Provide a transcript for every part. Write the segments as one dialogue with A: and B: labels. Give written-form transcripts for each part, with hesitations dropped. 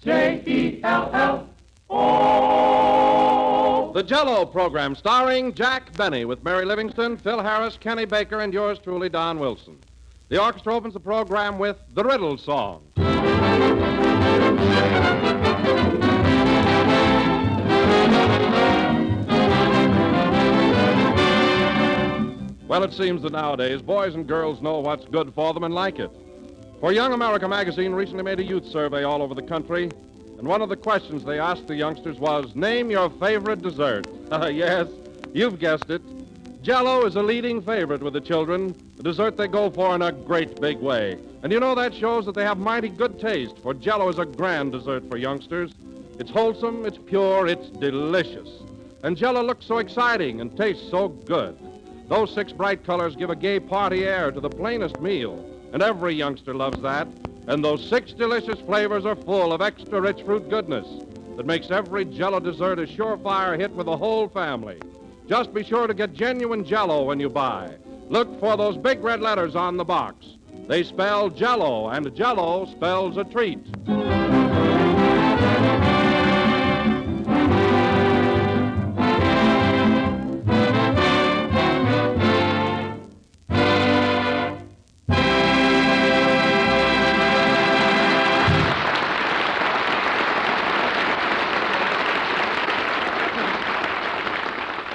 A: J-E-L-L-O.
B: The Jell-O program starring Jack Benny with Mary Livingston, Phil Harris, Kenny Baker, and yours truly, Don Wilson. The orchestra opens the program with The Riddle Song. Well, it seems that nowadays boys and girls know what's good for them and like it. For Young America magazine recently made a youth survey all over the country, and one of the questions they asked the youngsters was, name your favorite dessert. Yes, you've guessed it. Jell-O is a leading favorite with the children, the dessert they go for in a great big way. And you know that shows that they have mighty good taste, for Jell-O is a grand dessert for youngsters. It's wholesome, it's pure, it's delicious. And Jell-O looks so exciting and tastes so good. Those 6 bright colors give a gay party air to the plainest meal, and every youngster loves that. And those 6 delicious flavors are full of extra rich fruit goodness that makes every Jell-O dessert a surefire hit with the whole family. Just be sure to get genuine Jell-O when you buy. Look for those big red letters on the box. They spell Jell-O, and Jell-O spells a treat.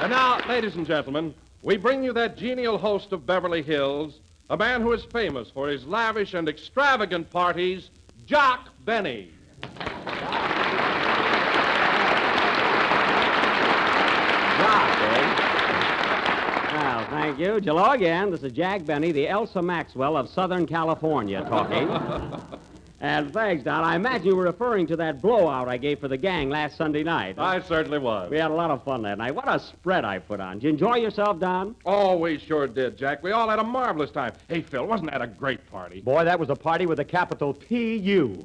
B: And now, ladies and gentlemen, we bring you that genial host of Beverly Hills, a man who is famous for his lavish and extravagant parties, Jack Benny.
C: Jock, eh? Well, thank you. Hello again. This is Jack Benny, the Elsa Maxwell of Southern California, talking. And thanks, Don. I imagine you were referring to that blowout I gave for the gang last Sunday night.
B: I certainly was.
C: We had a lot of fun that night. What a spread I put on. Did you enjoy yourself, Don?
B: Oh, we sure did, Jack. We all had a marvelous time. Hey, Phil, wasn't that a great party?
D: Boy, that was a party with a capital P-U.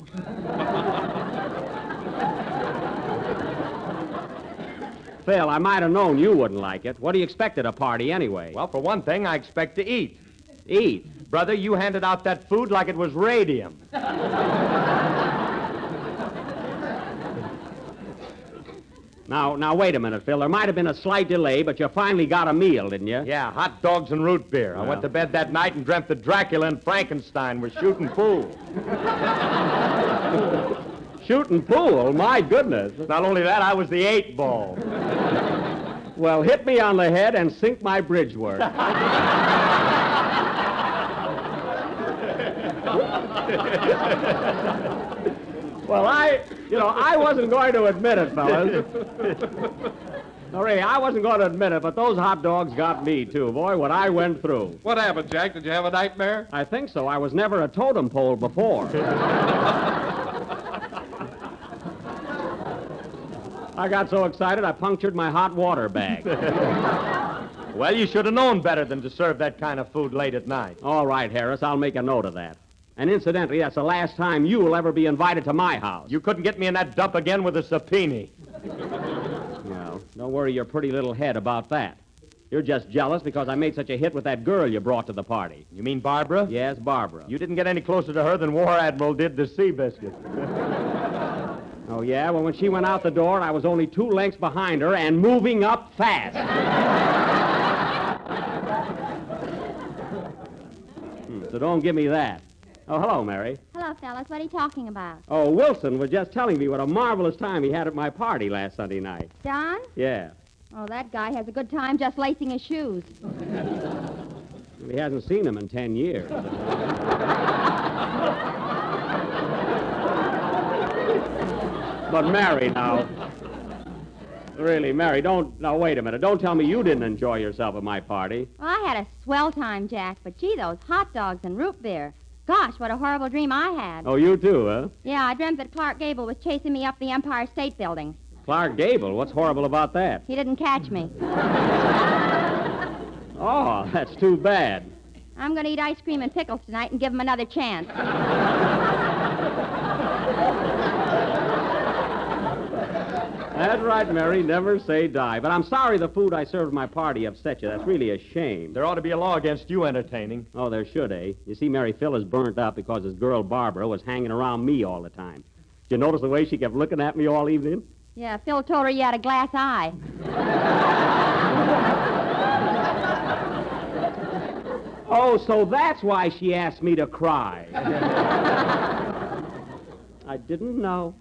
C: Phil, I might have known you wouldn't like it. What do you expect at a party anyway?
D: Well, for one thing, I expect to eat.
C: Eat?
D: Brother, you handed out that food like it was radium.
C: Now, wait a minute, Phil. There might have been a slight delay, but you finally got a meal, didn't you?
D: Yeah, hot dogs and root beer. I went to bed that night and dreamt that Dracula and Frankenstein were shooting pool.
C: Shooting pool? My goodness.
D: Not only that, I was the 8-ball.
C: Well, hit me on the head and sink my bridge work. Well, I wasn't going to admit it, fellas. No, Ray, I wasn't going to admit it, but those hot dogs got me, too. Boy, what I went through.
B: What happened, Jack? Did you have a nightmare?
C: I think so. I was never a totem pole before. I got so excited, I punctured my hot water bag.
D: Well, you should have known better than to serve that kind of food late at night.
C: All right, Harris, I'll make a note of that. And incidentally, that's the last time you'll ever be invited to my house.
D: You couldn't get me in that dump again with a subpoena.
C: Well, don't worry your pretty little head about that. You're just jealous because I made such a hit with that girl you brought to the party.
D: You mean Barbara?
C: Yes, Barbara.
D: You didn't get any closer to her than War Admiral did to Seabiscuit.
C: Oh, yeah? Well, when she went out the door, I was only 2 lengths behind her and moving up fast. So don't give me that. Oh, hello, Mary.
E: Hello, fellas. What are you talking about?
C: Oh, Wilson was just telling me what a marvelous time he had at my party last Sunday night.
E: Don?
C: Yeah.
E: Oh, that guy has a good time just lacing his shoes.
C: He hasn't seen him in 10 years. But Mary, now. Really, Mary, don't... Now, wait a minute. Don't tell me you didn't enjoy yourself at my party.
E: Well, I had a swell time, Jack, but gee, those hot dogs and root beer. Gosh, what a horrible dream I had.
C: Oh, you too, huh?
E: Yeah, I dreamt that Clark Gable was chasing me up the Empire State Building.
C: Clark Gable? What's horrible about that?
E: He didn't catch me.
C: Oh, that's too bad.
E: I'm going to eat ice cream and pickles tonight and give him another chance.
C: That's right, Mary. Never say die. But I'm sorry the food I served my party upset you. That's really a shame.
D: There ought to be a law against you entertaining.
C: Oh, there should, eh? You see, Mary, Phil is burnt up because his girl Barbara was hanging around me all the time. You notice the way she kept looking at me all evening?
E: Yeah, Phil told her you had a glass eye.
C: Oh, so that's why she asked me to cry. I didn't know.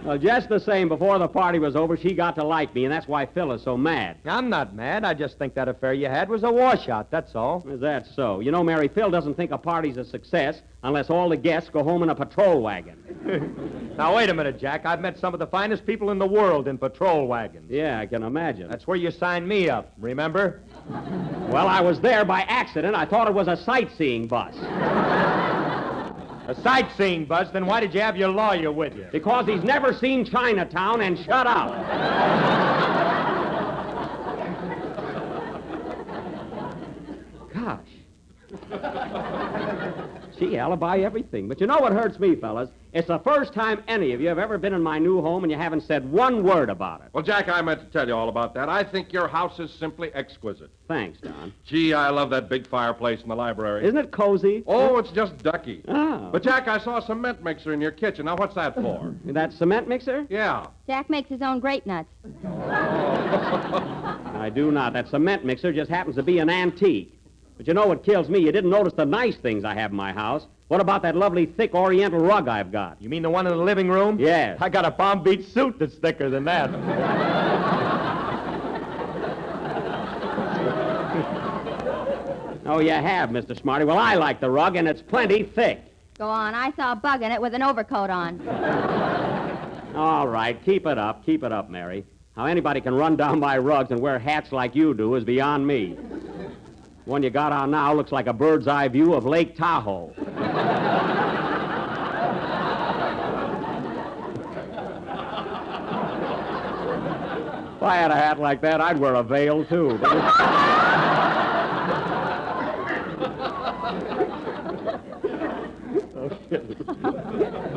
C: Well, just the same, before the party was over, she got to like me, and that's why Phil is so mad.
D: I'm not mad. I just think that affair you had was a washout, that's all.
C: Is that so? You know, Mary, Phil doesn't think a party's a success unless all the guests go home in a patrol wagon.
D: Now, wait a minute, Jack. I've met some of the finest people in the world in patrol wagons.
C: Yeah, I can imagine.
D: That's where you signed me up, remember?
C: Well, I was there by accident. I thought it was a sightseeing bus.
D: A sightseeing bus? Then why did you have your lawyer with you?
C: Because he's never seen Chinatown and shut up. Gosh. She alibi everything. But you know what hurts me, fellas? It's the first time any of you have ever been in my new home and you haven't said one word about it.
B: Well, Jack, I meant to tell you all about that. I think your house is simply exquisite.
C: Thanks, Don.
B: Gee, I love that big fireplace in the library.
C: Isn't it cozy?
B: Oh, it's just ducky.
C: Oh.
B: But, Jack, I saw a cement mixer in your kitchen. Now, what's that for?
C: That cement mixer?
B: Yeah.
E: Jack makes his own grape nuts.
C: I do not. That cement mixer just happens to be an antique. But you know what kills me? You didn't notice the nice things I have in my house. What about that lovely thick oriental rug I've got?
D: You mean the one in the living room?
C: Yes.
D: I got a Palm Beach suit that's thicker than that.
C: Oh, you have, Mr. Smarty. Well, I like the rug, and it's plenty thick.
E: Go on, I saw a bug in it with an overcoat on.
C: All right, keep it up, Mary. How anybody can run down my rugs and wear hats like you do is beyond me. The one you got on now looks like a bird's eye view of Lake Tahoe. If I had a hat like that, I'd wear a veil, too.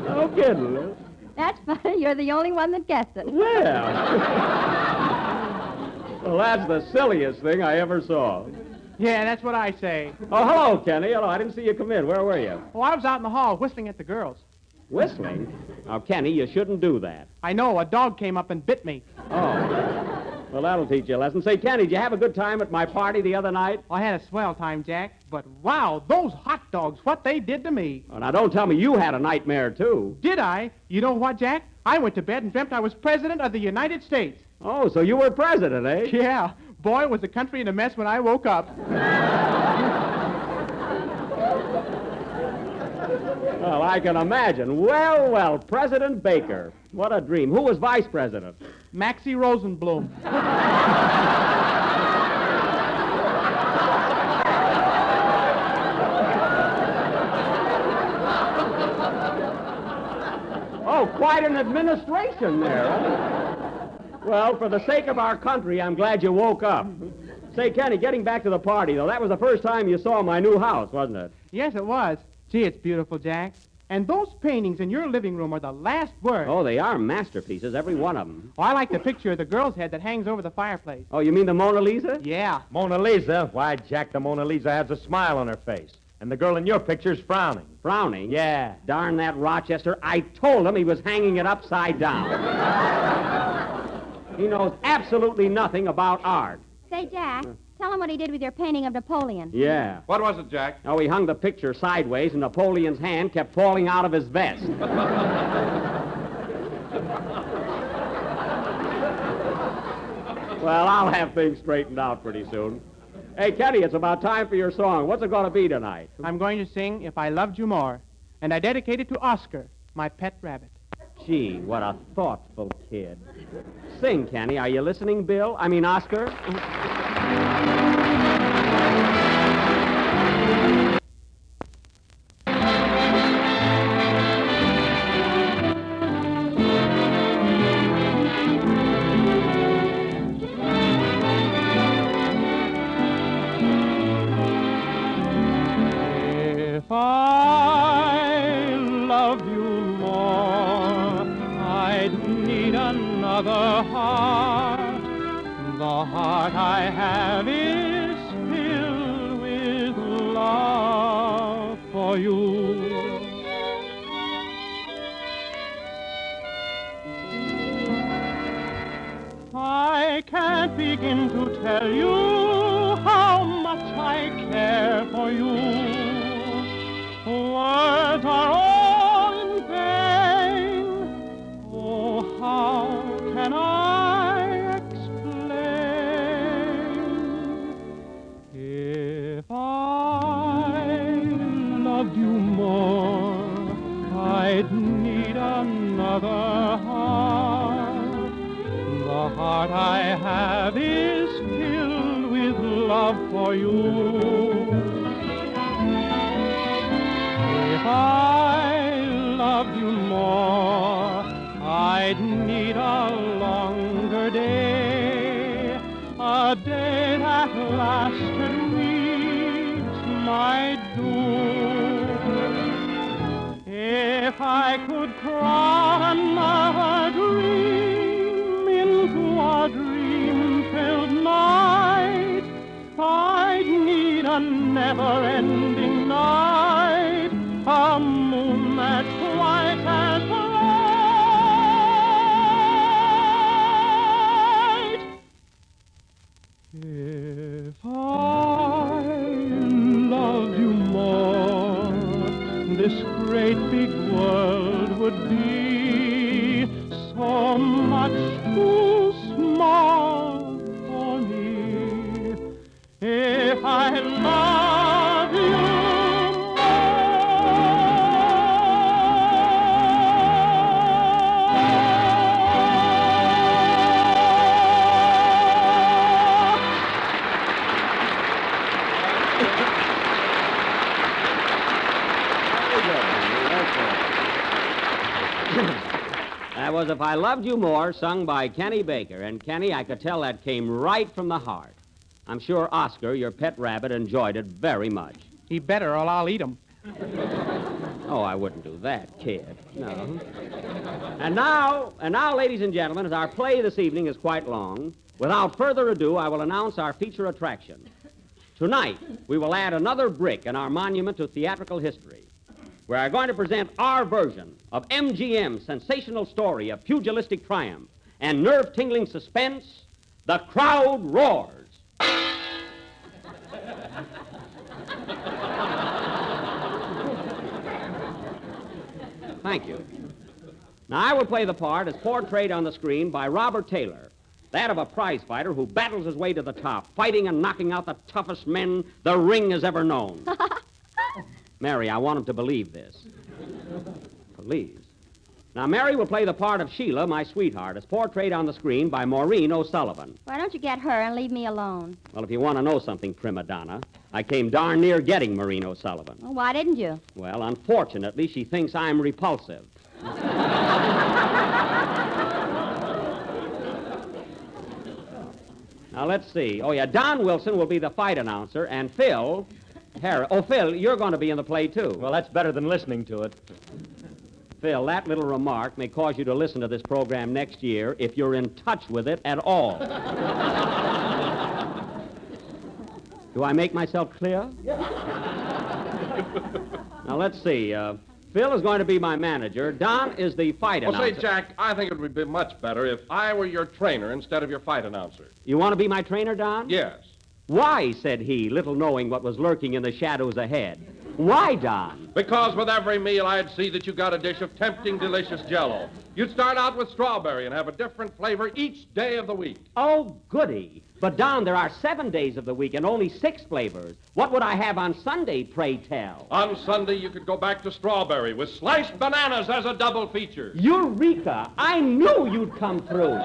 C: No kidding, Liz.
E: That's funny. You're the only one that guessed it.
C: Well. Well, that's the silliest thing I ever saw.
A: Yeah, that's what I say.
C: Oh, hello, Kenny. Hello. I didn't see you come in. Where were you?
A: Oh, I was out in the hall whistling at the girls.
C: Whistling? Now, Kenny, you shouldn't do that.
A: I know, a dog came up and bit me.
C: Oh. Well, that'll teach you a lesson. Say, Kenny, did you have a good time at my party the other night?
A: Oh, I had a swell time, Jack. But wow, those hot dogs, what they did to me.
C: Oh, now, don't tell me you had a nightmare, too.
A: Did I? You know what, Jack? I went to bed and dreamt I was president of the United States.
C: Oh, so you were president, eh?
A: Yeah. Boy, was the country in a mess when I woke up.
C: Well, I can imagine. Well, President Baker. What a dream. Who was vice president?
A: Maxie Rosenblum.
C: Oh, quite an administration there, huh? Well, for the sake of our country, I'm glad you woke up. Say, Kenny, getting back to the party, though, that was the first time you saw my new house, wasn't it?
A: Yes, it was. Gee, it's beautiful, Jack. And those paintings in your living room are the last word.
C: Oh, they are masterpieces, every one of them.
A: Oh, I like the picture of the girl's head that hangs over the fireplace.
C: Oh, you mean the Mona Lisa?
A: Yeah.
D: Mona Lisa? Why, Jack, the Mona Lisa has a smile on her face. And the girl in your picture's frowning.
C: Frowning?
D: Yeah.
C: Darn that Rochester. I told him he was hanging it upside down. He knows absolutely nothing about art.
E: Say, Jack, tell him what he did with your painting of Napoleon.
C: Yeah.
B: What was it, Jack?
C: Oh, he hung the picture sideways, and Napoleon's hand kept falling out of his vest. Well, I'll have things straightened out pretty soon. Hey, Kenny, it's about time for your song. What's it going to be tonight?
A: I'm going to sing If I Loved You More, and I dedicate it to Oscar, my pet rabbit.
C: Gee, what a thoughtful kid. Sing, Kenny. Are you listening, Bill? I mean, Oscar?
A: If I loved you more, I'd need another heart. The heart I have is filled with love for you. begin to tell you how much I care for you. Words are all in vain. Oh, how can I explain? If I loved you more, I'd need another heart. The heart I have is filled with love for you. If I loved you more, I'd need a longer day, a day that lasted weeks might do. If I could crowd another dream into a dream-filled night, I'd need a never-ending night, a moon that's twice as bright. If I loved you more, this great big world would be so much too small for me. If I love you
C: That was If I Loved You More, sung by Kenny Baker. And, Kenny, I could tell that came right from the heart. I'm sure Oscar, your pet rabbit, enjoyed it very much.
A: He better, or I'll eat him.
C: Oh, I wouldn't do that, kid. No. And now, ladies and gentlemen, as our play this evening is quite long, without further ado, I will announce our feature attraction. Tonight, we will add another brick in our monument to theatrical history. We are going to present our version of MGM's sensational story of pugilistic triumph and nerve-tingling suspense, The Crowd Roars. Thank you. Now, I will play the part as portrayed on the screen by Robert Taylor, that of a prize fighter who battles his way to the top, fighting and knocking out the toughest men the ring has ever known. Mary, I want him to believe this. Please. Now, Mary will play the part of Sheila, my sweetheart, as portrayed on the screen by Maureen O'Sullivan.
E: Why don't you get her and leave me alone?
C: Well, if you want to know something, prima donna, I came darn near getting Maureen O'Sullivan.
E: Well, why didn't you?
C: Well, unfortunately, she thinks I'm repulsive. Now, let's see. Oh, yeah, Don Wilson will be the fight announcer, and Phil... Phil, you're going to be in the play, too.
D: Well, that's better than listening to it.
C: Phil, that little remark may cause you to listen to this program next year if you're in touch with it at all. Do I make myself clear? Now, let's see. Phil is going to be my manager. Don is the fight announcer.
B: Well, say, Jack, I think it would be much better if I were your trainer instead of your fight announcer.
C: You want to be my trainer, Don?
B: Yes.
C: Why, said he, little knowing what was lurking in the shadows ahead. Why, Don?
B: Because with every meal, I'd see that you got a dish of tempting, delicious Jell-O. You'd start out with strawberry and have a different flavor each day of the week.
C: Oh, goody. But, Don, there are 7 days of the week and only 6 flavors. What would I have on Sunday, pray tell?
B: On Sunday, you could go back to strawberry with sliced bananas as a double feature.
C: Eureka! I knew you'd come through.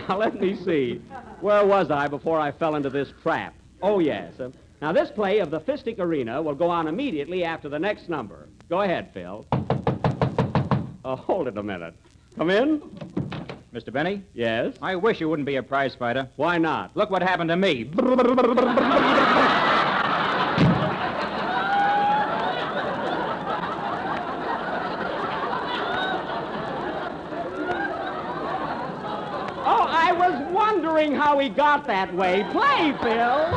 C: Now, let me see. Where was I before I fell into this trap? Oh, yes. Now, this play of the Fistic Arena will go on immediately after the next number. Go ahead, Phil. Oh, hold it a minute. Come in.
F: Mr. Benny?
C: Yes?
F: I wish you wouldn't be a prize fighter.
C: Why not?
F: Look what happened to me.
C: Oh, I was wondering how he got that way. Play, Phil.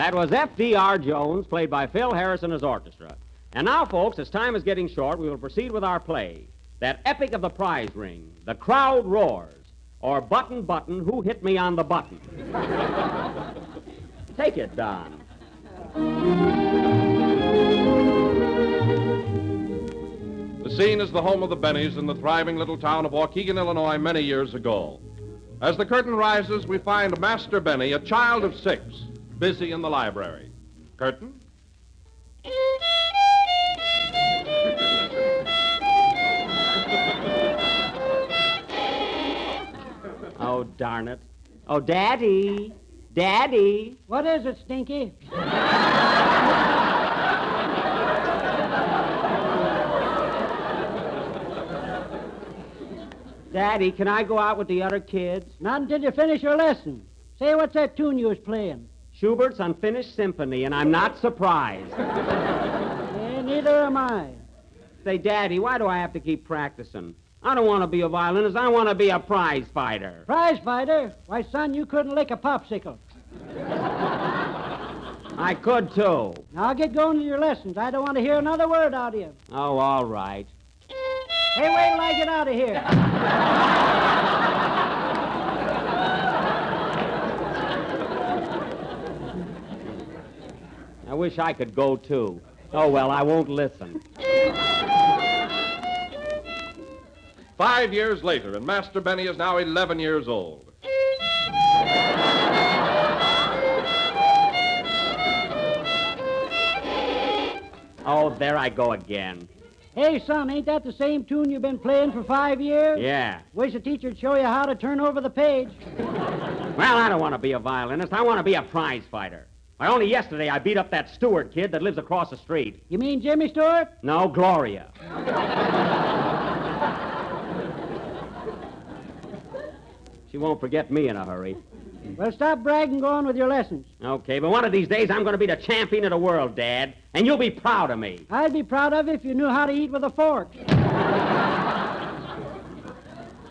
C: That was F.D.R. Jones, played by Phil Harris and his orchestra. And now, folks, as time is getting short, we will proceed with our play. That epic of the prize ring, The Crowd Roars, or Button, Button, Who Hit Me on the Button? Take it, Don.
B: The scene is the home of the Bennies in the thriving little town of Waukegan, Illinois, many years ago. As the curtain rises, we find Master Benny, a child of 6, busy in the library. Curtain?
C: Oh, darn it. Oh, Daddy. Daddy.
G: What is it, Stinky?
C: Daddy, can I go out with the other kids?
G: Not until you finish your lesson. Say, what's that tune you was playing?
C: Schubert's Unfinished Symphony, and I'm not surprised.
G: Yeah, neither am I.
C: Say, Daddy, why do I have to keep practicing? I don't want to be a violinist. I want to be a prize fighter.
G: Prize fighter? Why, son, you couldn't lick a popsicle.
C: I could, too.
G: Now get going to your lessons. I don't want to hear another word out of you.
C: Oh, all right.
G: Hey, wait till I get out of here.
C: I wish I could go, too. Oh, well, I won't listen.
B: 5 years later, and Master Benny is now 11 years old.
C: Oh, there I go again.
G: Hey, son, ain't that the same tune you've been playing for 5 years?
C: Yeah.
G: Wish the teacher'd show you how to turn over the page.
C: Well, I don't want to be a violinist. I want to be a prize fighter. Why, only yesterday I beat up that Stewart kid that lives across the street.
G: You mean Jimmy Stewart?
C: No, Gloria. She won't forget me in a hurry.
G: Well, stop bragging and go on with your lessons.
C: Okay, but one of these days I'm going to be the champion of the world, Dad, and you'll be proud of me.
G: I'd be proud of you if you knew how to eat with a fork.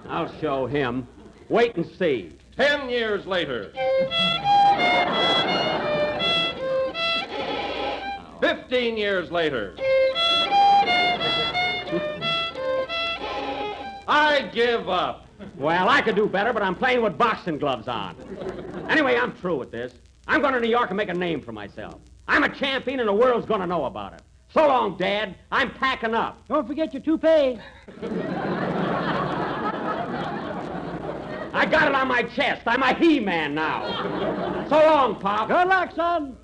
C: I'll show him. Wait and see.
B: 10 years later. 15 years later. I give up.
C: Well, I could do better, but I'm playing with boxing gloves on. Anyway, I'm through with this. I'm going to New York and make a name for myself. I'm a champion, and the world's going to know about it. So long, Dad. I'm packing up.
G: Don't forget your toupee.
C: I got it on my chest. I'm a he-man now. So long, Pop.
G: Good luck, son.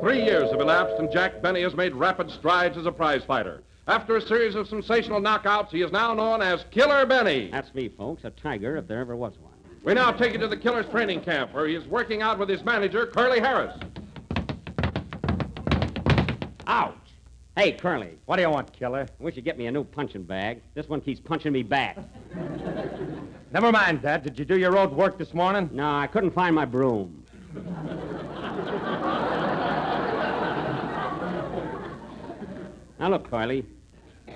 B: 3 years have elapsed, and Jack Benny has made rapid strides as a prize fighter. After a series of sensational knockouts, he is now known as Killer Benny.
C: That's me, folks, a tiger if there ever was one.
B: We now take you to the Killer's training camp, where he is working out with his manager, Curly Harris.
C: Ouch! Hey, Curly,
D: What do you want, killer?
C: I wish you'd get me a new punching bag. This one keeps punching me back.
D: Never mind that. Did you do your road work this morning?
C: No, I couldn't find my broom. Now, look, Curly,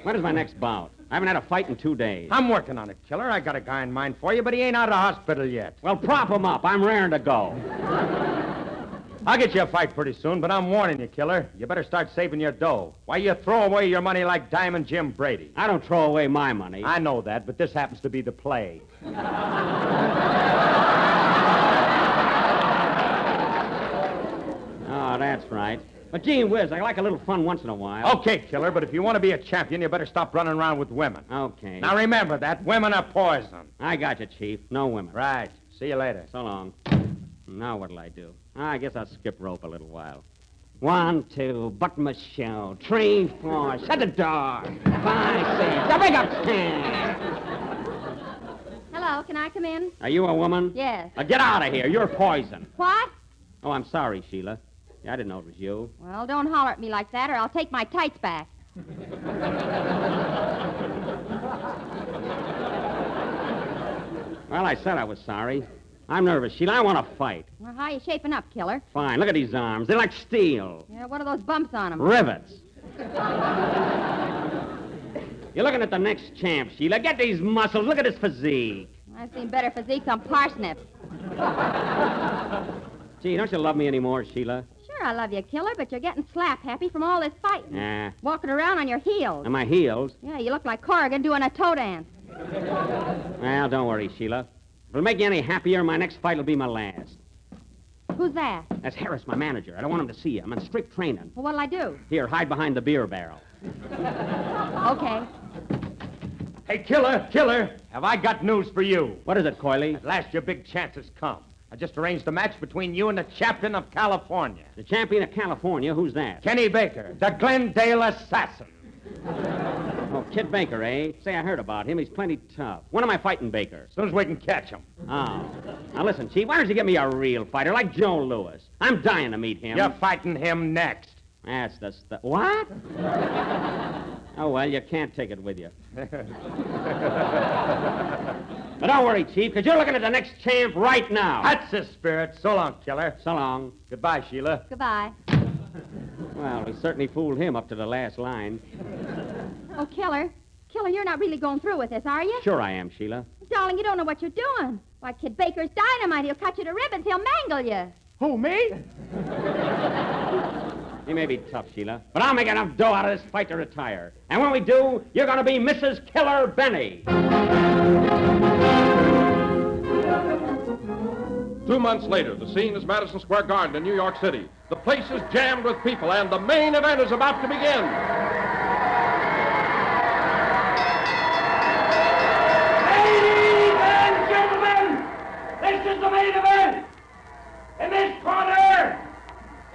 C: when is my next bout? I haven't had a fight in 2 days.
D: I'm working on it, killer. I got a guy in mind for you, but he ain't out of the hospital yet.
C: Well, prop him up. I'm raring to go.
D: I'll get you a fight pretty soon, but I'm warning you, killer. You better start saving your dough. Why, you throw away your money like Diamond Jim Brady.
C: I don't throw away my money.
D: I know that, but this happens to be the play.
C: Oh, that's right. But gee whiz, I like a little fun once in a while.
D: Okay, killer, but if you want to be a champion, you better stop running around with women.
C: Okay.
D: Now remember that. Women are poison.
C: I got you, Chief. No women.
D: Right. See you later.
C: So long. Now what'll I do? I guess I'll skip rope a little while. 1, 2, button my show. 3, 4, shut the door. 5, 6, bring up 10.
E: Hello, can I come in?
C: Are you a woman?
E: Yes.
C: Get out of here. You're poison.
E: What?
C: Oh, I'm sorry, Sheila. Yeah, I didn't know it was you.
E: Well, don't holler at me like that, or I'll take my tights back.
C: Well, I said I was sorry. I'm nervous, Sheila. I want to fight.
E: Well, how you shaping up, killer?
C: Fine. Look at these arms. They're like steel.
E: Yeah, what are those bumps on them?
C: Rivets. You're looking at the next champ, Sheila. Get these muscles. Look at his physique.
E: I've seen better physiques on parsnips.
C: Gee, don't you love me anymore, Sheila?
E: Sure, I love you, Killer, but you're getting slap-happy from all this fighting.
C: Nah.
E: Walking around on your heels.
C: And my heels?
E: Yeah, you look like Corrigan doing a toe dance.
C: Well, don't worry, Sheila. If it'll make you any happier, my next fight will be my last.
E: Who's that?
C: That's Harris, my manager. I don't want him to see you. I'm in strict training.
E: Well, what'll I do?
C: Here, hide behind the beer barrel.
E: Okay.
D: Hey, Killer, have I got news for you?
C: What is it, Coily?
D: At last your big chance has come. I just arranged a match between you and the champion of California.
C: The champion of California? Who's that?
D: Kenny Baker, the Glendale assassin.
C: Oh, Kid Baker, eh? Say, I heard about him. He's plenty tough. When am I fighting Baker?
D: As soon as we can catch him.
C: Oh. Now, listen, Chief, why don't you get me a real fighter like Joe Louis? I'm dying to meet him.
D: You're fighting him next.
C: That's the stuff. What? Oh, well, you can't take it with you. But don't worry, Chief, because you're looking at the next champ right now.
D: That's the spirit. So long, Killer.
C: So long.
D: Goodbye, Sheila.
E: Goodbye.
C: Well, we certainly fooled him up to the last line.
E: Oh, Killer. Killer, you're not really going through with this, are you?
C: Sure I am, Sheila.
E: Darling, you don't know what you're doing. Why, Kid Baker's dynamite. He'll cut you to ribbons. He'll mangle you.
A: Who, me?
C: He may be tough, Sheila, but I'll make enough dough out of this fight to retire. And when we do, you're going to be Mrs. Killer Benny.
B: 2 months later, the scene is Madison Square Garden in New York City. The place is jammed with people, and the main event is about to begin.
H: Ladies and gentlemen, this is the main event. In this corner,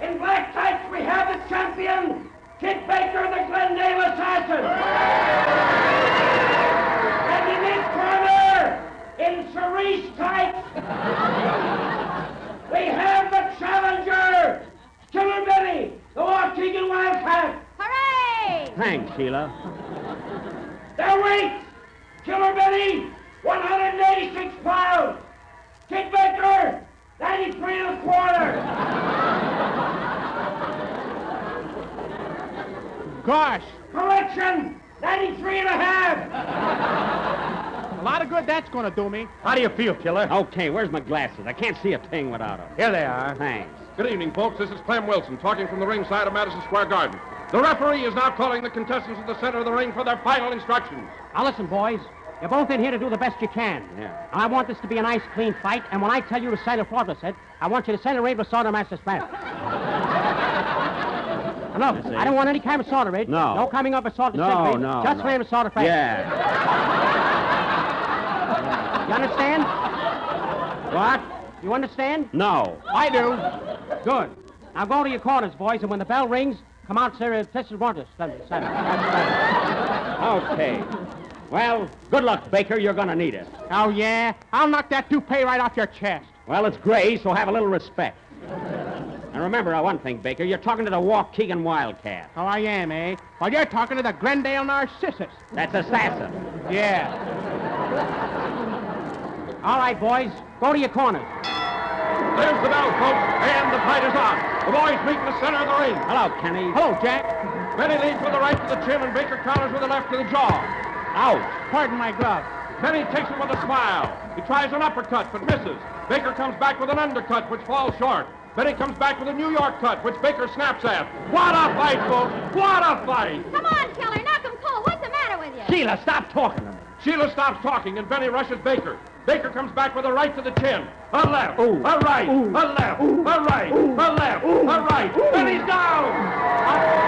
H: in black tights, we have the champion, Kid Baker, the Glendale assassin. And in this corner, in cerise tights, we have the challenger, Killer Benny, the Waukegan Wildcat.
E: Hooray!
C: Thanks, Sheila.
H: Their weight, Killer Benny, 186 pounds. Kid Baker, 93 and a quarter.
A: Gosh,
H: Correction, 93 and a half.
A: a lot of good that's going to do me.
D: How do you feel, Killer?
C: Okay, where's my glasses? I can't see a thing without them.
D: Here they are.
C: Thanks.
B: Good evening, folks. This is Clem Wilson talking from the ringside of Madison Square Garden. The referee is now calling the contestants at the center of the ring for their final instructions.
G: Now listen, boys. You're both in here to do the best you can.
C: Yeah.
G: I want this to be a nice, clean fight, and when I tell you to sail a forward set, I want you to sail a raid with Sawder Master Splash. Look,
C: I see.
G: I don't want any kind of Sawder raid.
C: No.
G: No coming up with Sawder
C: No,
G: Stick raid.
C: no,
G: Just
C: no.
G: ram with Sawder Flash.
C: Yeah.
G: You understand?
C: What?
G: You understand?
C: No.
G: I do. Good. Now go to your corners, boys, and when the bell rings, come out, sir, and test the waters.
C: Okay. Well, good luck, Baker. You're going to need it.
A: Oh, yeah? I'll knock that toupee right off your chest.
C: Well, it's gray, so have a little respect. And remember one thing, Baker. You're talking to the Waukegan Wildcat.
A: Oh, I am, eh? Well, you're talking to the Glendale Narcissus.
C: That's assassin.
A: Yeah.
G: All right, boys, go to your corners.
B: There's the bell, folks, and the fight is on. The boys meet in the center of the ring.
C: Hello, Kenny.
A: Hello, Jack.
B: Benny leads with the right to the chin, and Baker counters with the left to the jaw.
C: Ouch.
A: Pardon my glove.
B: Benny takes it with a smile. He tries an uppercut, but misses. Baker comes back with an undercut, which falls short. Benny comes back with a New York cut, which Baker snaps at. What a fight, folks! What a fight!
E: Come on, Killer. Knock him cold. What's the matter with you?
C: Sheila, stop talking to me.
B: Sheila stops talking, and Benny rushes Baker. Baker comes back with a right to the chin. A left,
C: Ooh.
B: a right,
C: Ooh.
B: a left,
C: Ooh.
B: a right,
C: Ooh.
B: a left,
C: Ooh.
B: a right.
C: Ooh.
B: Benny's down!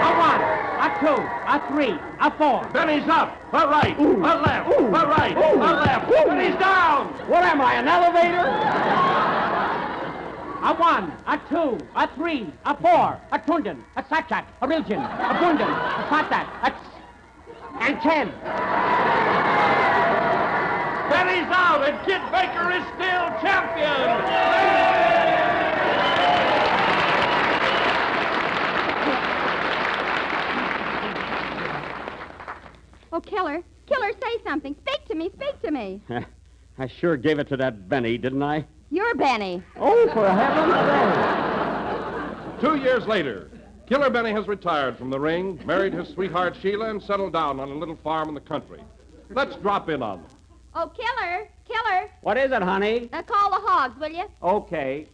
G: A one, a two, a three, a four.
B: Benny's up. A right,
C: Ooh.
B: a left,
C: Ooh.
B: a right,
C: Ooh.
B: a left.
C: Ooh.
B: Benny's down!
C: What am I, an elevator?
G: A one, a two, a three, a four, a tundan, a satchak, a riljan, a bundan, a satat, and 10.
B: Benny's out, and Kid Baker is still champion!
E: Oh, Killer. Killer, say something. Speak to me. Speak to me.
C: I sure gave it to that Benny, didn't I?
E: You're Benny.
C: Oh, for heaven's sake.
B: 2 years later, Killer Benny has retired from the ring, married his sweetheart Sheila, and settled down on a little farm in the country. Let's drop in on them.
E: Oh, Killer.
C: What is it, honey?
E: Call the hogs, will you?
C: Okay.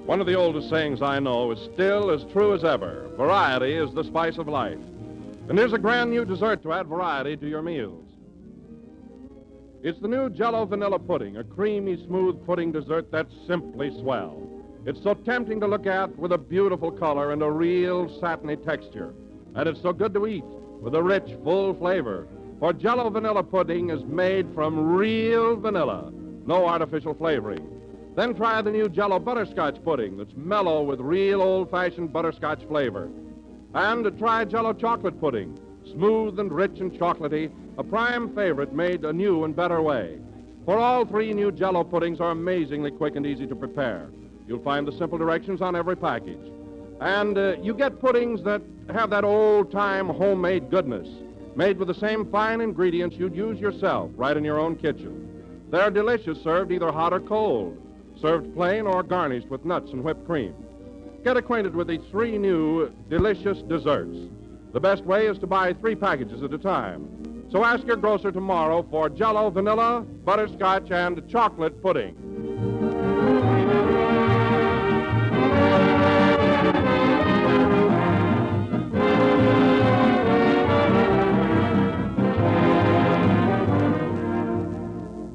B: One of the oldest sayings I know is still as true as ever. Variety is the spice of life. And here's a grand new dessert to add variety to your meals. It's the new Jell-O Vanilla Pudding, a creamy, smooth pudding dessert that's simply swell. It's so tempting to look at with a beautiful color and a real satiny texture. And it's so good to eat with a rich, full flavor. For Jell-O Vanilla Pudding is made from real vanilla, no artificial flavoring. Then try the new Jell-O Butterscotch Pudding that's mellow with real old-fashioned butterscotch flavor. And try Jell-O Chocolate Pudding, smooth and rich and chocolatey, a prime favorite made a new and better way. For all three new Jell-O puddings are amazingly quick and easy to prepare. You'll find the simple directions on every package. And you get puddings that have that old-time homemade goodness, made with the same fine ingredients you'd use yourself right in your own kitchen. They're delicious served either hot or cold, served plain or garnished with nuts and whipped cream. Get acquainted with these three new delicious desserts. The best way is to buy 3 packages at a time. So ask your grocer tomorrow for Jell-O Vanilla, Butterscotch, and Chocolate Pudding.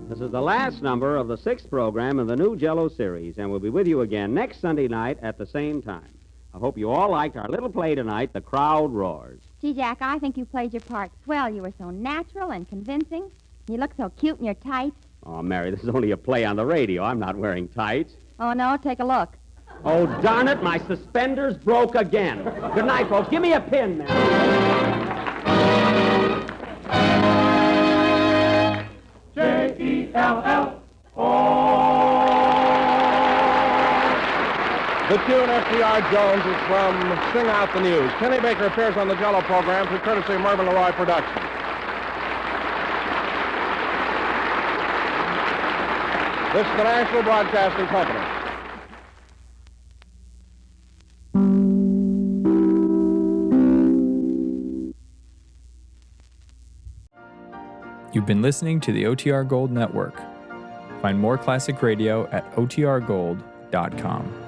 C: This is the last number of the 6th program in the new Jell-O series, and we'll be with you again next Sunday night at the same time. I hope you all liked our little play tonight, The Crowd Roars.
E: Gee, Jack, I think you played your part swell. You were so natural and convincing. You look so cute in your tights.
C: Oh, Mary, this is only a play on the radio. I'm not wearing tights.
E: Oh, no, take a look.
C: Oh, darn it, my suspenders broke again. Good night, folks. Give me a pin, Mary.
B: The tune F.D.R. Jones is from Sing Out the News. Kenny Baker appears on the Jell-O program through courtesy of Mervyn LeRoy Productions. This is the National Broadcasting Company.
I: You've been listening to the OTR Gold Network. Find more classic radio at otrgold.com.